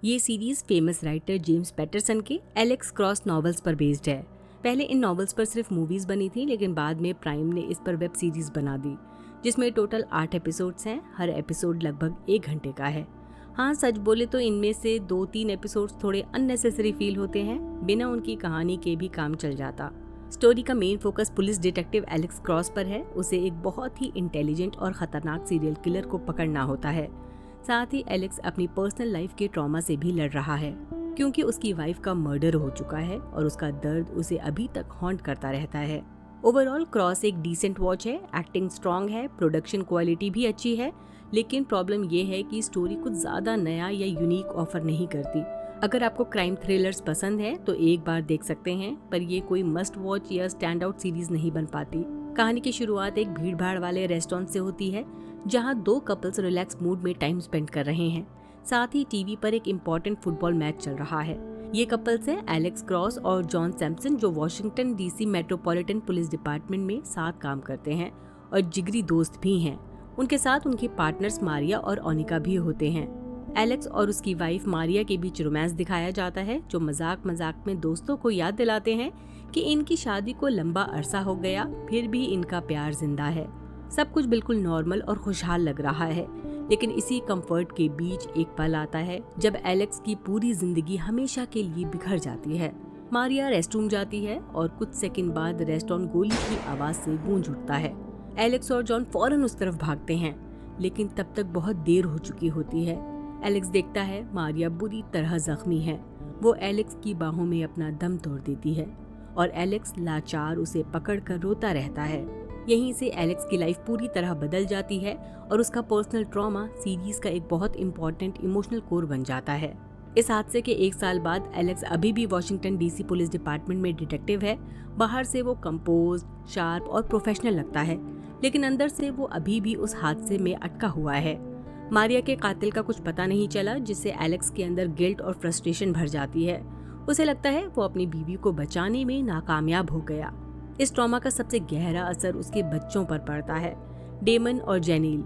ये series famous writer James Patterson के Alex Cross novels पर बेस्ड है। पहले इन नॉवेल्स पर सिर्फ मूवीज बनी थी, लेकिन बाद में प्राइम ने इस पर वेब सीरीज बना दी, जिसमें टोटल 8 एपिसोड्स हैं। हर एपिसोड लगभग 1 घंटे का है। हाँ, सच बोले तो इनमें से 2-3 एपिसोड्स थोड़े अननेसेसरी फील होते हैं। बिना उनकी कहानी के भी काम चल जाता। स्टोरी का main focus police detective Alex cross पर है। उसे एक बहुत ही इंटेलिजेंट और खतरनाक सीरियल किलर को पकड़ना होता है। साथ ही एलेक्स अपनी पर्सनल लाइफ के ट्रॉमा से भी लड़ रहा है, क्योंकि उसकी वाइफ का मर्डर हो चुका है और उसका दर्द उसे अभी तक हॉन्ट करता रहता है। ओवरऑल क्रॉस एक डिसेंट वॉच है। एक्टिंग स्ट्रॉन्ग है, प्रोडक्शन क्वालिटी भी अच्छी है, लेकिन प्रॉब्लम ये है कि स्टोरी कुछ ज्यादा नया या यूनिक ऑफर नहीं करती। अगर आपको क्राइम थ्रिलर्स पसंद है तो एक बार देख सकते हैं, पर ये कोई मस्ट वॉच या स्टैंड आउट सीरीज नहीं बन पाती। कहानी की शुरुआत एक भीड़ भाड़ वाले रेस्टोरेंट से होती है, जहां 2 कपल्स रिलैक्स मूड में टाइम स्पेंड कर रहे हैं। साथ ही टीवी पर एक इम्पोर्टेंट फुटबॉल मैच चल रहा है। ये कपल्स हैं एलेक्स क्रॉस और जॉन सैम्पसन, जो Washington DC metropolitan police department में साथ काम करते हैं और जिगरी दोस्त भी हैं। उनके साथ उनकी पार्टनर्स मारिया और ओनिका भी होते हैं। एलेक्स और उसकी वाइफ मारिया के बीच रोमांस दिखाया जाता है, जो मजाक मजाक में दोस्तों को याद दिलाते हैं कि इनकी शादी को लंबा अरसा हो गया, फिर भी इनका प्यार जिंदा है। सब कुछ बिल्कुल नॉर्मल और खुशहाल लग रहा है, लेकिन इसी कंफर्ट के बीच एक पल आता है जब एलेक्स की पूरी जिंदगी हमेशा के लिए बिखर जाती है। मारिया रेस्टरूम जाती है और कुछ सेकंड बाद रेस्टोरेंट गोली की आवाज से गूंज उठता है। एलेक्स और जॉन फौरन उस तरफ भागते हैं, लेकिन तब तक बहुत देर हो चुकी होती है। एलेक्स देखता है मारिया बुरी तरह जख्मी है। वो एलेक्स की बाहों में अपना दम तोड़ देती है और एलेक्स लाचार उसे पकड़कर रोता रहता है। यहीं से एलेक्स की लाइफ पूरी तरह बदल जाती है और उसका पर्सनल ट्रॉमा सीरीज का एक बहुत इम्पोर्टेंट इमोशनल कोर बन जाता है। इस हादसे के 1 साल बाद एलेक्स अभी भी वॉशिंगटन डीसी पुलिस डिपार्टमेंट में डिटेक्टिव है। बाहर से वो कंपोज, शार्प और प्रोफेशनल लगता है, लेकिन अंदर से वो अभी भी उस हादसे में अटका हुआ है। मारिया के कातिल का कुछ पता नहीं चला, जिससे एलेक्स के अंदर गिल्ट और फ्रस्ट्रेशन भर जाती है। उसे लगता है वो अपनी बीवी को बचाने में नाकामयाब हो गया। इस ट्रॉमा का सबसे गहरा असर उसके बच्चों पर पड़ता है, डेमन और जेनिल।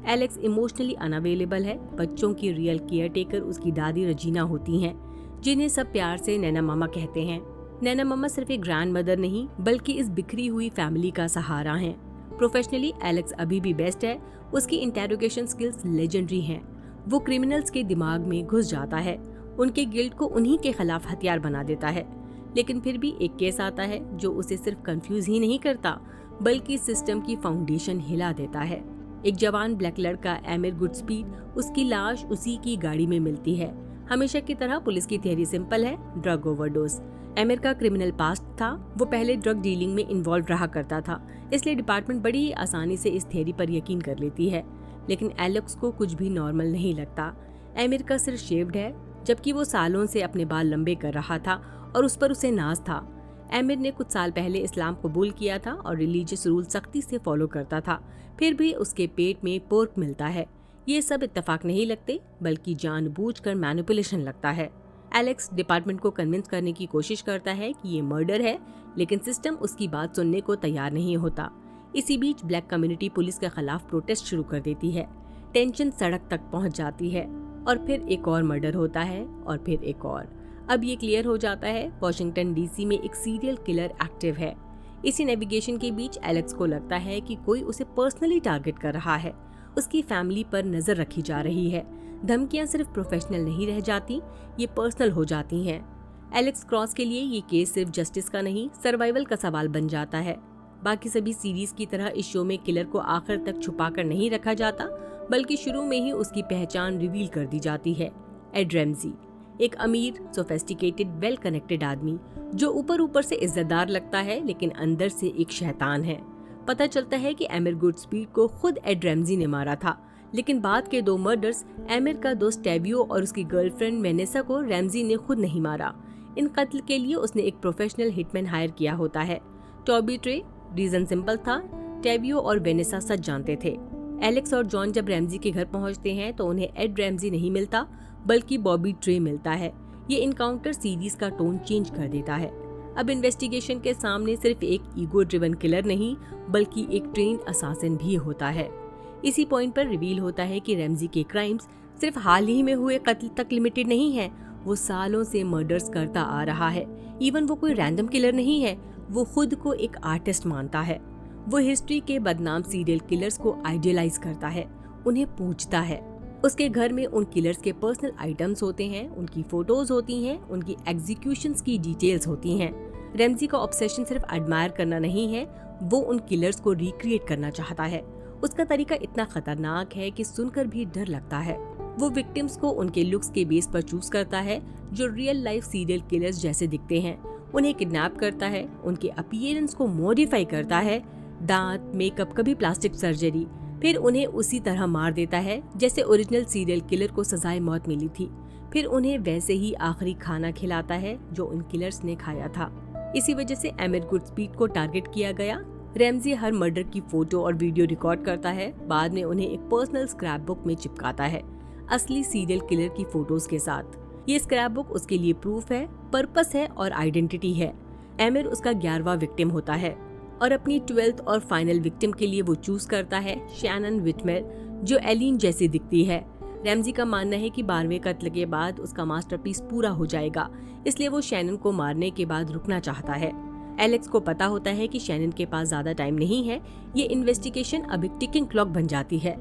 एलेक्स इमोशनली अनअवेलेबल है। बच्चों की रियल केयर टेकर उसकी दादी रजीना होती हैं, जिन्हें सब प्यार से नैना मामा कहते हैं। नैना मामा सिर्फ एक ग्रैंड मदर नहीं, बल्कि इस बिखरी हुई फैमिली का सहारा हैं। प्रोफेशनली एलेक्स अभी भी बेस्ट है। उसकी इंटेरोगेशन स्किल्स लेजेंडरी हैं। वो क्रिमिनल्स के दिमाग में घुस जाता है, उनके गिल्ट को उन्हीं के खिलाफ हथियार बना देता है। लेकिन फिर भी एक केस आता है जो उसे सिर्फ कंफ्यूज ही नहीं करता, बल्कि सिस्टम की फाउंडेशन हिला देता है। एक जवान ब्लैक लड़का एमिर गुडस्पीड, उसकी लाश उसी की गाड़ी में मिलती है। हमेशा की तरह पुलिस की थियरी सिंपल है, ड्रग ओवरडोज। एमिर का क्रिमिनल पास्ट था, वो पहले ड्रग डीलिंग में इन्वॉल्व रहा करता था, इसलिए डिपार्टमेंट बड़ी ही आसानी से इस थियरी पर यकीन कर लेती है। लेकिन एलेक्स को कुछ भी नॉर्मल नहीं लगता। एमिर का सिर शेव्ड है, जबकि वो सालों से अपने बाल लंबे कर रहा था और उस पर उसे नाज था। एमिर ने कुछ साल पहले इस्लाम कबूल किया था और रिलीजियस रूल सख्ती से फॉलो करता था, फिर भी उसके पेट में पोर्क मिलता है। ये सब इत्तेफाक नहीं लगते, बल्कि जानबूझकर मैनिपुलेशन लगता है। एलेक्स डिपार्टमेंट को कन्विंस करने की कोशिश करता है कि ये मर्डर है, लेकिन सिस्टम उसकी बात सुनने को तैयार नहीं होता। इसी बीच ब्लैक कम्युनिटी पुलिस के खिलाफ प्रोटेस्ट शुरू कर देती है। टेंशन सड़क तक पहुंच जाती है और फिर एक और मर्डर होता है और फिर एक और। अब ये क्लियर हो जाता है वॉशिंगटन डीसी में एक सीरियल किलर एक्टिव है। इसी नेविगेशन के बीच एलेक्स को लगता है कि कोई उसे पर्सनली टारगेट कर रहा है। उसकी फैमिली पर नजर रखी जा रही है। धमकियां सिर्फ प्रोफेशनल नहीं रह जाती, ये पर्सनल हो जाती हैं। एलेक्स क्रॉस के लिए ये केस सिर्फ जस्टिस का नहीं, सर्वाइवल का सवाल बन जाता है। बाकी सभी सीरीज की तरह इस शो में किलर को आखिर तक छुपा कर नहीं रखा जाता, बल्कि शुरू में ही उसकी पहचान रिवील कर दी जाती है। एड रैम्जी, एक अमीर, सोफिस्टिकेटेड, वेल कनेक्टेड आदमी, जो ऊपर ऊपर से इज्जतदार लगता है, लेकिन अंदर से एक शैतान है। पता चलता है कि एमिर गुडस्पीड को खुद एड रैम्जी ने मारा था, लेकिन बाद के 2 मर्डर्स एमिर का दोस्त टेवियो और उसकी गर्लफ्रेंड वेनेसा को रैम्जी ने खुद नहीं मारा। इन कत्ल के लिए उसने एक प्रोफेशनल हिटमैन हायर किया होता है, टॉबी ट्रे। रीजन सिंपल था, टेवियो और वेनेसा सच जानते थे। एलेक्स और जॉन जब रैम्जी के घर पहुंचते हैं तो उन्हें एड रैम्जी नहीं मिलता, बल्कि बॉबी ट्रे मिलता है। ये इनकाउंटर सीरीज का टोन चेंज कर देता है। अब इन्वेस्टिगेशन के सामने सिर्फ एक ईगो ड्रिवन किलर नहीं, बल्कि एक ट्रेन्ड असासिन भी होता है। इसी पॉइंट पर रिवील होता है कि रैम्जी के क्राइम्स सिर्फ हाल ही में हुए कत्ल तक लिमिटेड नहीं है, वो सालों से मर्डर्स करता आ रहा है। इवन वो कोई रैंडम किलर नहीं है, वो खुद को एक आर्टिस्ट मानता है। वो हिस्ट्री के बदनाम सीरियल किलर्स को आइडियलाइज करता है, उन्हें पूछता है। उसके घर में उन किलर्स के पर्सनल आइटम्स होते हैं, उनकी फोटोज होती हैं, उनकी एग्जीक्यूशंस की डिटेल्स होती हैं। रैमजी का ऑब्सेशन सिर्फ एडमायर करना नहीं है, वो उन किलर्स को रिक्रिएट करना चाहता है। उसका तरीका इतना खतरनाक है कि सुनकर भी डर लगता है। वो विक्टिम्स को उनके लुक्स के बेस पर चूज करता है, जो रियल लाइफ सीरियल किलर्स जैसे दिखते हैं। उन्हें किडनैप करता है, उनके अपीयरेंस को मॉडिफाई करता है, दांत, मेकअप, कभी प्लास्टिक सर्जरी, फिर उन्हें उसी तरह मार देता है जैसे ओरिजिनल सीरियल किलर को सजाए मौत मिली थी। फिर उन्हें वैसे ही आखिरी खाना खिलाता है जो उन किलर्स ने खाया था। इसी वजह से एमिर गुडस्पीड को टारगेट किया गया। रैमजी हर मर्डर की फोटो और वीडियो रिकॉर्ड करता है, बाद में उन्हें एक पर्सनल स्क्रैप बुक में चिपकाता है, असली सीरियल किलर की फोटोज के साथ। ये स्क्रैप बुक उसके लिए प्रूफ है, पर्पस है और आइडेंटिटी है। एमिर उसका 11वां विक्टिम होता है और अपनी 12th और फाइनल विक्टिम के लिए वो चूज करता है शैनन विटमेर, जो एलिन जैसी दिखती है। रैमजी का मानना है कि 12वें कत्ल के बाद उसका मास्टरपीस पूरा हो जाएगा, इसलिए वो शैनन को मारने के बाद रुकना चाहता है। एलेक्स को पता होता है कि शैनन के पास ज्यादा टाइम नहीं है, ये इन्वेस्टिगेशन अब एक टिकिंग क्लॉक बन जाती है।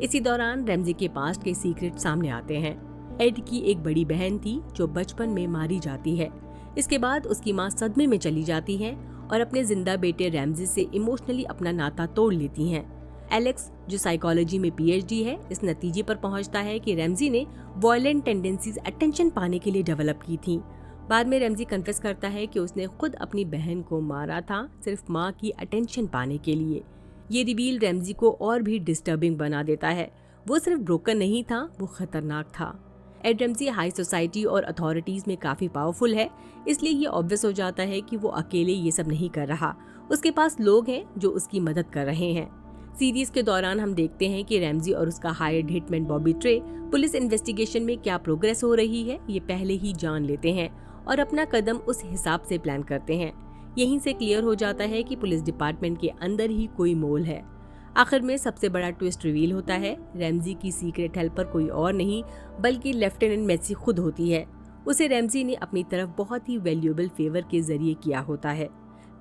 इसी दौरान रैमजी के पास्ट के सीक्रेट सामने आते हैं। एड की एक बड़ी बहन थी जो बचपन में मारी जाती है। इसके बाद उसकी माँ सदमे में चली जाती है और अपने जिंदा बेटे रैमजी से इमोशनली अपना नाता तोड़ लेती हैं। एलेक्स, जो साइकोलॉजी में पीएचडी है, इस नतीजे पर पहुंचता है कि रैमजी ने वॉयलेंट टेंडेंसीज अटेंशन पाने के लिए डेवलप की थी। बाद में रैमजी कन्फेस करता है कि उसने खुद अपनी बहन को मारा था सिर्फ माँ की अटेंशन पाने के लिए। ये रिवील रैमजी को और भी डिस्टर्बिंग बना देता है। वो सिर्फ ब्रोकन नहीं था, वो खतरनाक था। एड रैमजी हाई सोसाइटी और अथॉरिटीज में काफी पावरफुल है, इसलिए ये ऑब्वियस हो जाता है कि वो अकेले ये सब नहीं कर रहा। उसके पास लोग हैं जो उसकी मदद कर रहे हैं। सीरीज के दौरान हम देखते हैं कि रैमजी और उसका hired hitman Bobby tray police investigation में क्या प्रोग्रेस हो रही है ये पहले ही जान लेते हैं और अपना कदम उस हिसाब से प्लान करते हैं। यहीं से क्लियर हो जाता है कि पुलिस डिपार्टमेंट के अंदर ही कोई मोल है। आखिर में सबसे बड़ा ट्विस्ट रिवील होता है। रैमजी की सीक्रेट हेल्पर कोई और नहीं बल्कि लेफ्टिनेंट मैसी खुद होती है। उसे रैमजी ने अपनी तरफ बहुत ही वैल्यूएबल फेवर के जरिए किया होता है।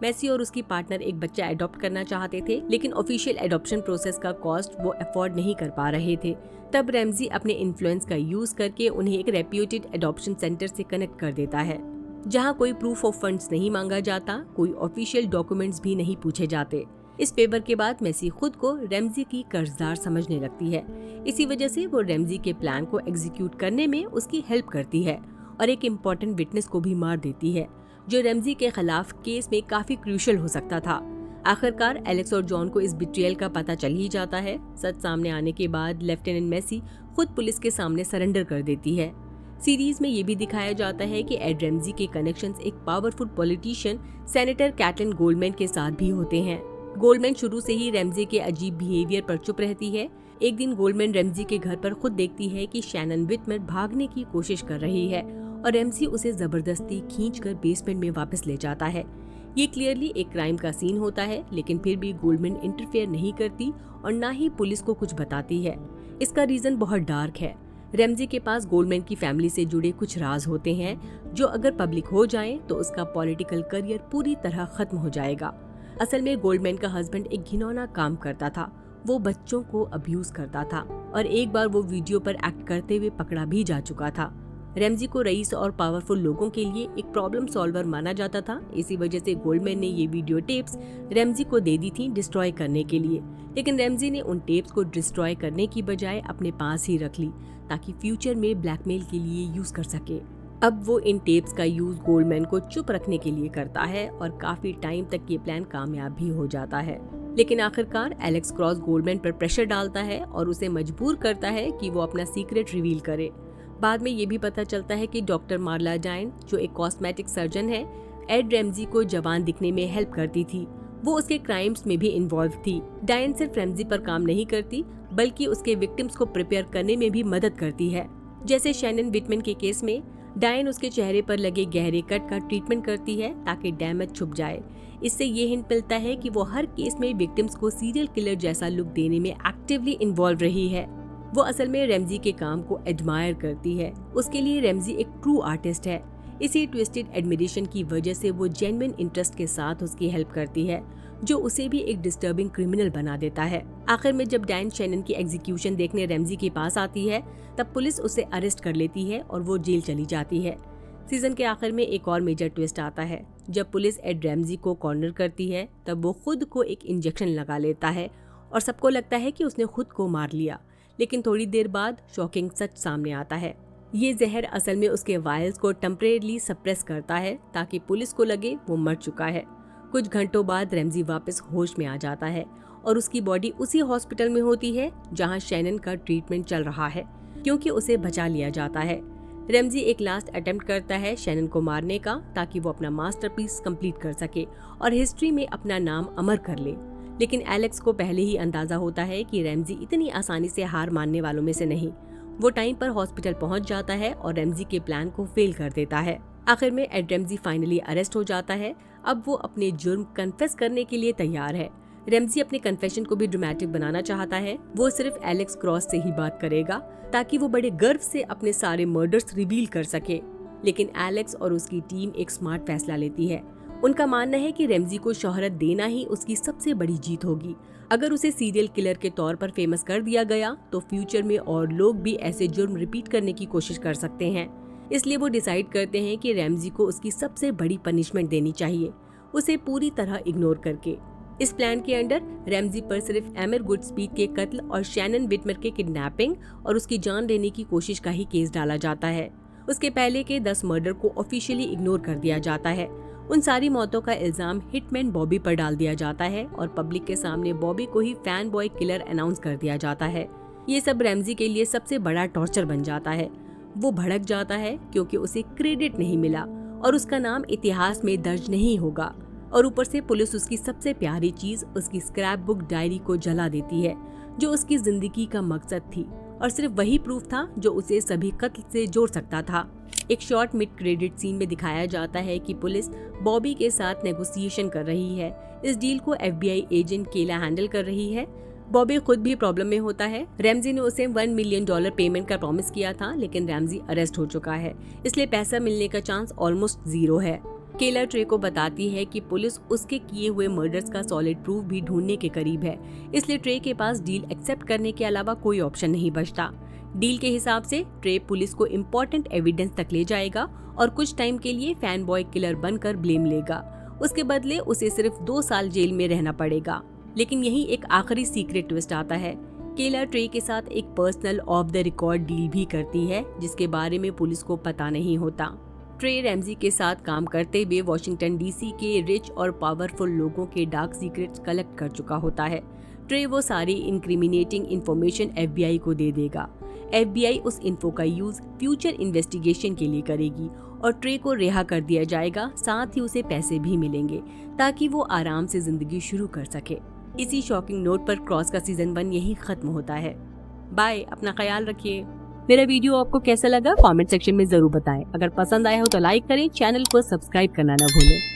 मैसी और उसकी पार्टनर एक बच्चा अडॉप्ट करना चाहते थे, लेकिन ऑफिशियल एडॉप्शन प्रोसेस का कॉस्ट वो अफोर्ड नहीं कर पा रहे थे। तब रैमजी अपने इन्फ्लुएंस का यूज करके उन्हें एक रेप्यूटेड एडॉप्शन सेंटर से कनेक्ट कर देता है, जहां कोई प्रूफ ऑफ फंड्स नहीं मांगा जाता, कोई ऑफिशियल डॉक्यूमेंट्स भी नहीं पूछे जाते। इस फेवर के बाद मैसी खुद को रैमजी की कर्जदार समझने लगती है। इसी वजह से वो रैमजी के प्लान को एग्जीक्यूट करने में उसकी हेल्प करती है और एक इम्पोर्टेंट विटनेस को भी मार देती है, जो रैमजी के खिलाफ केस में काफी क्रूशियल हो सकता था। आखिरकार एलेक्स और जॉन को इस बिट्रियल का पता चल ही जाता है। सच सामने आने के बाद लेफ्टिनेंट मैसी खुद पुलिस के सामने सरेंडर कर देती है। सीरीज में ये भी दिखाया जाता है कि एड रैमजी के कनेक्शंस एक powerful politician senator Caitlin Goldman के साथ भी होते हैं। गोल्डमैन शुरू से ही रैमजी के अजीब बिहेवियर पर चुप रहती है। एक दिन गोल्डमैन रैमजी के घर पर खुद देखती है कि शैनन विटमेर भागने की कोशिश कर रही है और रैमजी उसे जबरदस्ती खींचकर बेसमेंट में वापस ले जाता है। ये क्लियरली एक क्राइम का सीन होता है, लेकिन फिर भी गोल्डमैन इंटरफेयर नहीं करती और ना ही पुलिस को कुछ बताती है। इसका रीजन बहुत डार्क है। रैमजी के पास गोल्डमैन की फैमिली से जुड़े कुछ राज होते हैं जो अगर पब्लिक हो जाएं तो उसका पॉलिटिकल करियर पूरी तरह खत्म हो जाएगा। असल में गोल्डमैन का हस्बैंड एक घिनौना काम करता था। वो बच्चों को अब्यूज करता था और एक बार वो वीडियो पर एक्ट करते हुए पकड़ा भी जा चुका था। रैमजी को रईस और पावरफुल लोगों के लिए एक प्रॉब्लम सॉल्वर माना जाता था। इसी वजह से गोल्डमैन ने ये वीडियो टेप्स रैमजी को दे दी थी डिस्ट्रॉय करने के लिए, लेकिन रैमजी ने उन टेप्स को डिस्ट्रॉय करने की बजाय अपने पास ही रख ली ताकि फ्यूचर में ब्लैकमेल के लिए यूज कर सके। अब वो इन टेप्स का यूज गोल्डमैन को चुप रखने के लिए करता है और काफी टाइम तक ये प्लान कामयाब भी हो जाता है। लेकिन आखिरकार एलेक्स क्रॉस गोल्डमैन पर प्रेशर डालता है और उसे मजबूर करता है कि वो अपना सीक्रेट रिवील करे। बाद में ये भी पता चलता है कि डॉक्टर मार्ला डायन, जो एक कॉस्मेटिक सर्जन है, एड रैमजी को जवान दिखने में हेल्प करती थी। वो उसके क्राइम्स में भी इन्वॉल्व थी। डायन सिर्फ रैमजी पर काम नहीं करती बल्कि उसके विक्टिम्स को प्रिपेयर करने में भी मदद करती है। जैसे शैनन विटमैन के केस में डायन उसके चेहरे पर लगे गहरे कट का ट्रीटमेंट करती है ताकि डैमेज छुप जाए। इससे ये हिंट मिलता है कि वो हर केस में विक्टिम्स को सीरियल किलर जैसा लुक देने में एक्टिवली इन्वॉल्व रही है। वो असल में रैमजी के काम को एडमायर करती है। उसके लिए रैमजी एक ट्रू आर्टिस्ट है। इसी ट्विस्टेड एडमिरेशन की वजह से वो जेन्युइन इंटरेस्ट के साथ उसकी हेल्प करती है, जो उसे भी एक डिस्टर्बिंग क्रिमिनल बना देता है। आखिर में जब डैन शैनन की एग्जीक्यूशन देखने रैमजी के पास आती है, तब पुलिस उसे अरेस्ट कर लेती है और वो जेल चली जाती है। सीजन के आखिर में एक और मेजर ट्विस्ट आता है। जब पुलिस एड रैमजी को कॉर्नर करती है, तब वो खुद को एक इंजेक्शन लगा लेता है और सबको लगता है कि उसने खुद को मार लिया। लेकिन थोड़ी देर बाद शॉकिंग सच सामने आता है। ये जहर असल में उसके वायल्स को टेम्परेरीली सप्रेस करता है ताकि पुलिस को लगे वो मर चुका है। कुछ घंटों बाद रैमजी वापस होश में आ जाता है और उसकी बॉडी उसी हॉस्पिटल में होती है जहां शैनन का ट्रीटमेंट चल रहा है, क्योंकि उसे बचा लिया जाता है। रैमजी एक लास्ट अटेम्प्ट करता है शैनन को मारने का, ताकि वो अपना मास्टरपीस कंप्लीट कर सके और हिस्ट्री में अपना नाम अमर कर ले। लेकिन एलेक्स को पहले ही अंदाजा होता है कि रैमजी इतनी आसानी से हार मानने वालों में से नहीं। वो टाइम पर हॉस्पिटल पहुंच जाता है और रैमजी के प्लान को फेल कर देता है। आखिर में एड रैमजी फाइनली अरेस्ट हो जाता है। अब वो अपने जुर्म कन्फेस करने के लिए तैयार है। रैमजी अपने कन्फेशन को भी ड्रामेटिक बनाना चाहता है। वो सिर्फ एलेक्स क्रॉस से ही बात करेगा ताकि वो बड़े गर्व से अपने सारे मर्डर्स रिवील कर सके। लेकिन एलेक्स और उसकी टीम एक स्मार्ट फैसला लेती है। उनका मानना है कि रैमजी को शोहरत देना ही उसकी सबसे बड़ी जीत होगी। अगर उसे सीरियल किलर के तौर पर फेमस कर दिया गया तो फ्यूचर में और लोग भी ऐसे जुर्म रिपीट करने की कोशिश कर सकते हैं। इसलिए वो डिसाइड करते हैं कि रैमजी को उसकी सबसे बड़ी पनिशमेंट देनी चाहिए, उसे पूरी तरह इग्नोर करके। इस प्लान के अंडर रैमजी पर सिर्फ एमर गुडस्पीड के कत्ल और शैनन विटमर के किडनैपिंग और उसकी जान लेने की कोशिश का ही केस डाला जाता है। उसके पहले के 10 मर्डर को ऑफिशियली इग्नोर कर दिया जाता है। उन सारी मौतों का इल्जाम हिटमैन बॉबी पर डाल दिया जाता है और पब्लिक के सामने बॉबी को ही फैन बॉय किलर अनाउंस कर दिया जाता है। ये सब रैमजी के लिए सबसे बड़ा टॉर्चर बन जाता है। वो भड़क जाता है क्योंकि उसे क्रेडिट नहीं मिला और उसका नाम इतिहास में दर्ज नहीं होगा। और ऊपर से पुलिस उसकी सबसे प्यारी चीज, उसकी स्क्रैप बुक डायरी को जला देती है, जो उसकी जिंदगी का मकसद थी और सिर्फ वही प्रूफ था जो उसे सभी कत्ल से जोड़ सकता था। एक शॉर्ट मिड क्रेडिट सीन में दिखाया जाता है कि पुलिस बॉबी के साथ नेगोशिएशन कर रही है। इस डील को FBI एजेंट केला हैंडल कर रही है। बॉबी खुद भी प्रॉब्लम में होता है। रैमजी ने उसे $1 मिलियन पेमेंट का प्रॉमिस किया था, लेकिन रैमजी अरेस्ट हो चुका है, इसलिए पैसा मिलने का चांस ऑलमोस्ट 0 है। केला ट्रे को बताती है कि पुलिस उसके किए हुए मर्डर्स का सॉलिड प्रूफ भी ढूंढने के करीब है, इसलिए ट्रे के पास डील एक्सेप्ट करने के अलावा कोई ऑप्शन नहीं बचता। डील के हिसाब से ट्रे पुलिस को इम्पोर्टेंट एविडेंस तक ले जाएगा और कुछ टाइम के लिए फैन बॉय किलर बनकर ब्लेम लेगा। उसके बदले उसे सिर्फ 2 साल जेल में रहना पड़ेगा। लेकिन यही एक आखिरी सीक्रेट ट्विस्ट आता है। केला ट्रे के साथ एक personal of the record deal भी करती है, जिसके बारे में पुलिस को पता नहीं होता। ट्रे रैमजी के साथ काम करते हुए वॉशिंगटन DC के रिच और पावरफुल लोगों के डार्क सीक्रेट्स कलेक्ट कर चुका होता है। ट्रे वो सारी इंक्रिमिनेटिंग इंफॉर्मेशन FBI को दे देगा। FBI उस इन्फो का यूज फ्यूचर इन्वेस्टिगेशन के लिए करेगी और ट्रे को रिहा कर दिया जाएगा। साथ ही उसे पैसे भी मिलेंगे ताकि वो आराम से जिंदगी शुरू कर सके। इसी शॉकिंग नोट पर क्रॉस का सीजन 1 यही खत्म होता है। बाय, अपना ख्याल रखिए। मेरा वीडियो आपको कैसा लगा कमेंट सेक्शन में जरूर बताएं। अगर पसंद आया हो तो लाइक करें, चैनल को सब्सक्राइब करना न भूलें।